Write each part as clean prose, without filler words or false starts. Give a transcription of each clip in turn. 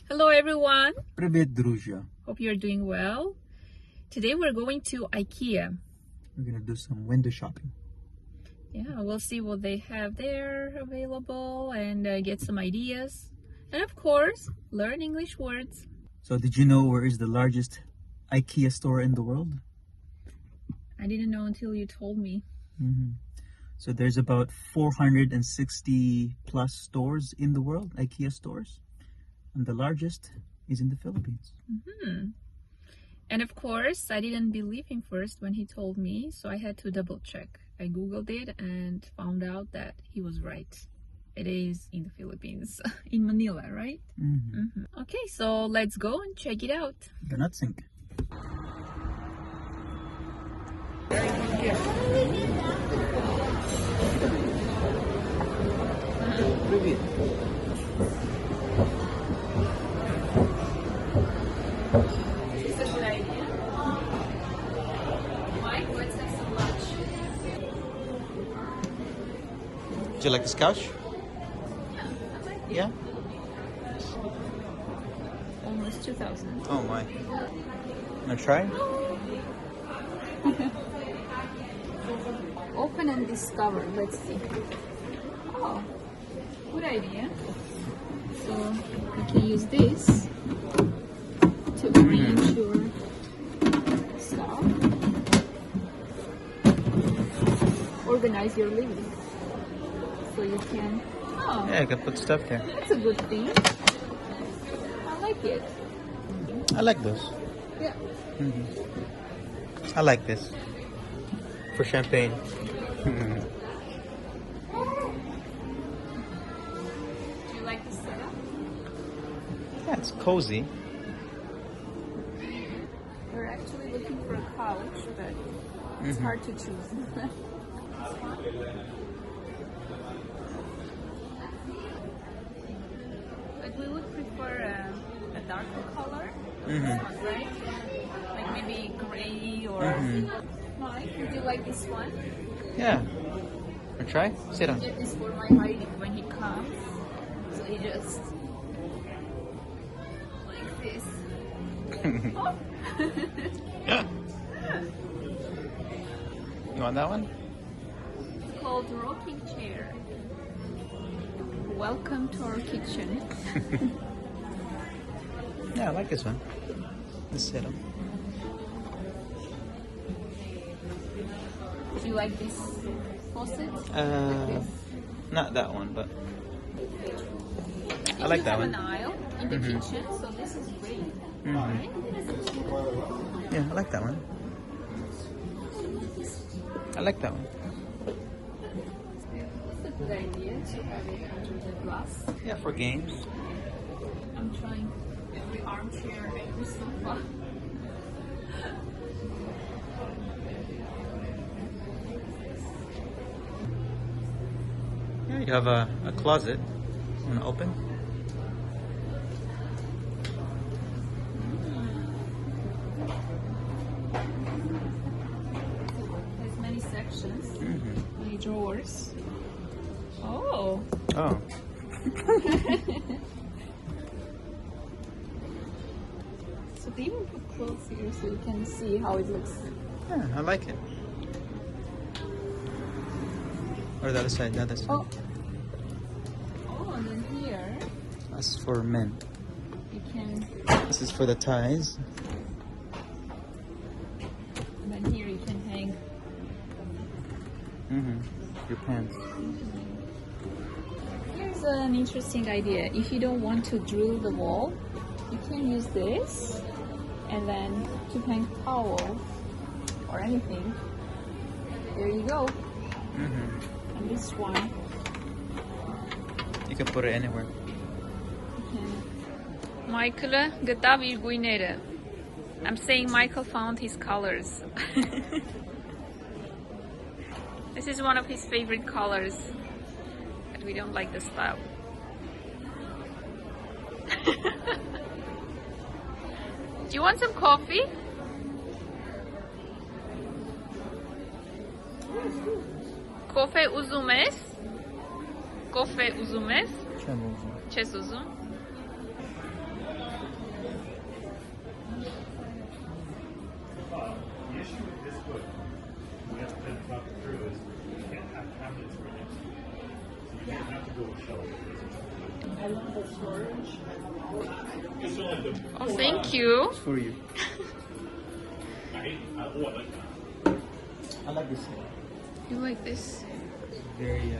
Hello everyone. Привет, друзья. Hope you're doing well. Today we're going to IKEA. We're gonna do some window shopping. Yeah, we'll see what they have there available and get some ideas. And of course, learn English words. So did you know where is the largest IKEA store in the world? I didn't know until you told me. So there's about 460 plus stores in the world, IKEA stores. And the largest is in the Philippines. And of course, I didn't believe him first when he told me, so I had to double check. I googled it and found out that he was right. It is in the Philippines, in Manila, right? Okay, so let's go and check it out. Do not sink. Привет. Is this a good idea? Mike, let's have some lunch. Do you like this couch? Yeah, I like it. Yeah? Almost 2,000. Oh my. Wanna try? Open and discover. Let's see. Oh, good idea. So you can use this to arrange your stuff. Organize your living. So you can. Oh, Yeah, you can put stuff there. that's a good thing. I like it. I like those. Yeah. I like this. For champagne. Do you like the setup? Yeah, it's cozy. We're actually looking for a couch, but it's hard to choose. But we would prefer a darker color, this one, right? Like maybe gray or. Mike, would you like this one? Yeah. Wanna try? Sit on. Get this for my hiding when he comes. So he just like this. You want that one? It's called rocking chair. Welcome to our kitchen. Yeah, I like this one. Let's sit on. Do you like this faucet? Not that one, but I like that have one. an aisle in the kitchen, so this is great. Right? yeah, I like that one. I like that one. It's a good idea to have it under the glass. Yeah, for games. I'm trying every armchair, every sofa. Yeah, you have a closet. Want to open? There's many sections, many drawers. Oh. Oh. So they even put clothes here so you can see how it looks. Yeah, I like it. Or the other side, the other side. Oh, and then here That's for men. you can, This is for the ties. and then here you can hang. Your pants. Here's an interesting idea. If you don't want to drill the wall, you can use this and then to hang towels or anything. There you go. And this one, You can put it anywhere. Michael գտավ իր գույները. I'm saying Michael found his colors. This is one of his favorite colors, but we don't like the style. Do you want some coffee? Coffee ուզում ես? Coffee ուզում ես? Չեմ ուզում. Չես ուզում? Oh, thank you. For you. I like this. You like this? Very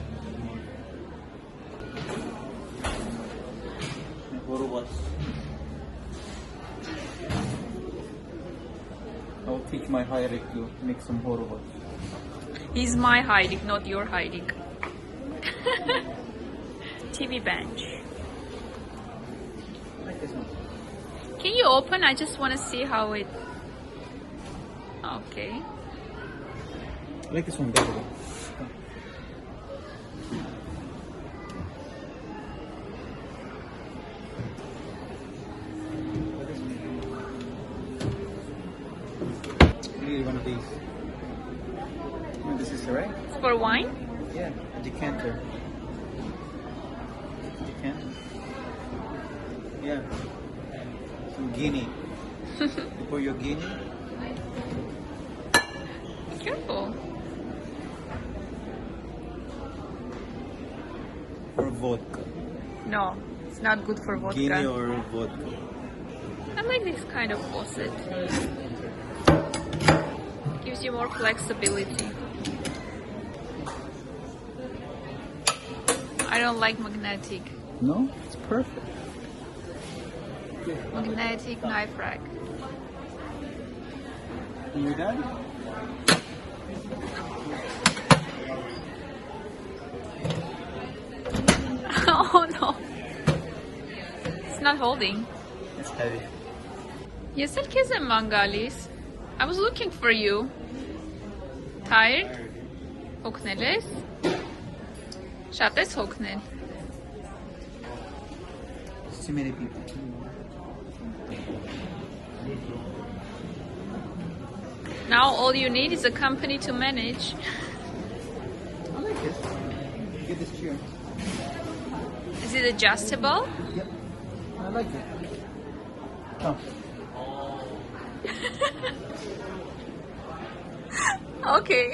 I'll teach my Hayrik to make some horobot. He's my hiding, not your hiding. TV bench. I like this one. Can you open? I just want to see how it... Okay. I like this one better. Really one of these. Oh, this is right? It's for wine? Yeah, a decanter. Decanter. Yeah. Some guinea. You pour your guinea. Be careful. Or vodka. No, it's not good for vodka. Guinea or vodka. I like this kind of faucet. Gives you more flexibility. I don't like magnetic. No? It's perfect. Magnetic knife rack. And your dad? Oh no. It's not holding. It's heavy. Եսել քեզ եմ ման գալիս. I was looking for you. Tired? Հոգնել ես? Շատ ես հոգնել. It's too many people. Now all you need is a company to manage. I like this. Get this chair. Is it adjustable? Yep. I like it. Oh. Okay.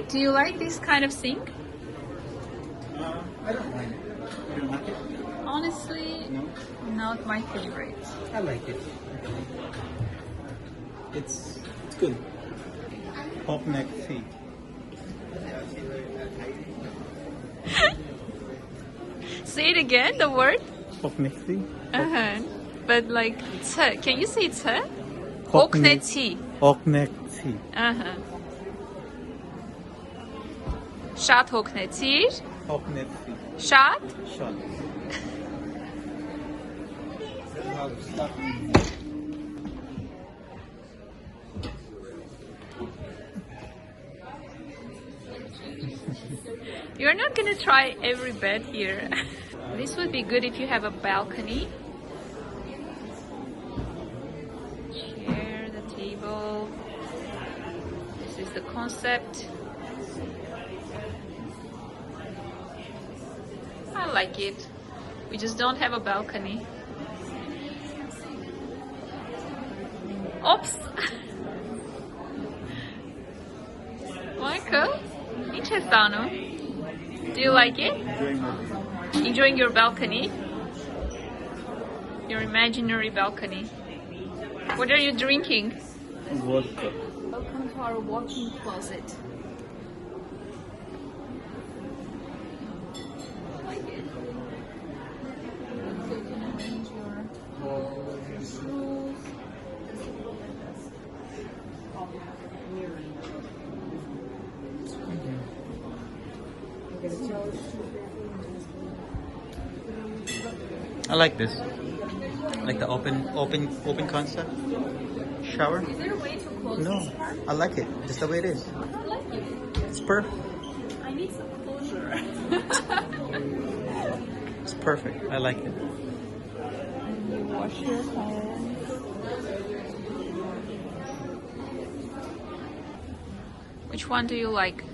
Do you like this kind of sink? I don't mind it. You don't like it? Honestly, No? not my favorite. I like it. It's good. Pop neck tea. Say it again, the word. Pop neck tea? Uh-huh. But like, can you say tea? Pop neck- tea. Pop neck tea. Uh-huh. Շատ հոգնեցիր, Pop neck tea. շատ Shot. You're not gonna try every bed here. This would be good if you have a balcony. Chair, the table. This is the concept. I like it. We just don't have a balcony. Oops! Michael, ինչ ես անում? Do you like it? Enjoying your balcony? Your imaginary balcony. What are you drinking? Vodka. Welcome to our walk-in closet. I like it. So you can arrange your shoes. I like this. Like the open concept. Shower. Is there a way to close No, this part? I like it. Just the way it is. I don't like it. It's perfect. I need some closure. It's perfect. I like it. You wash your hands. Which one do you like?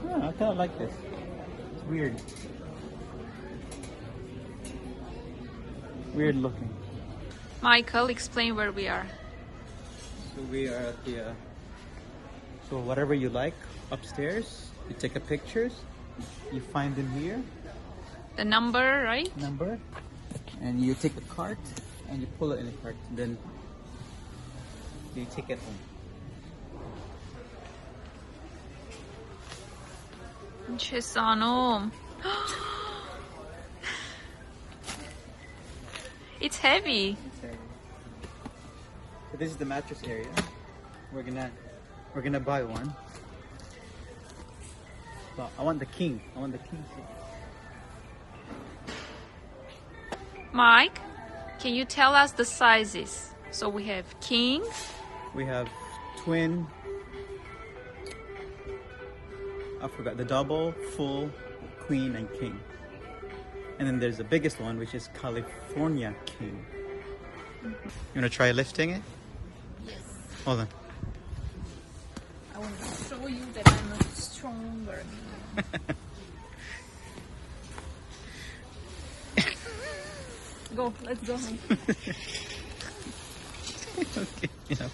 Yeah, I kind of like this. It's weird. Weird looking. Michael, explain where we are. So we are at the, so whatever you like upstairs, you take a pictures, you find them here, The number, right? number, and you take the cart and you pull it in the cart, then you take it home. Chesano. It's heavy. So this is the mattress area. We're gonna buy one. So I want the king. I want the king seat. Mike, can you tell us the sizes? So we have king. We have twin. I forgot the double, full, queen, and king. And then there's the biggest one, which is California king. You wanna try lifting it? Yes. Hold on. I want to show you that I'm stronger. Go, let's go home. Okay, you know.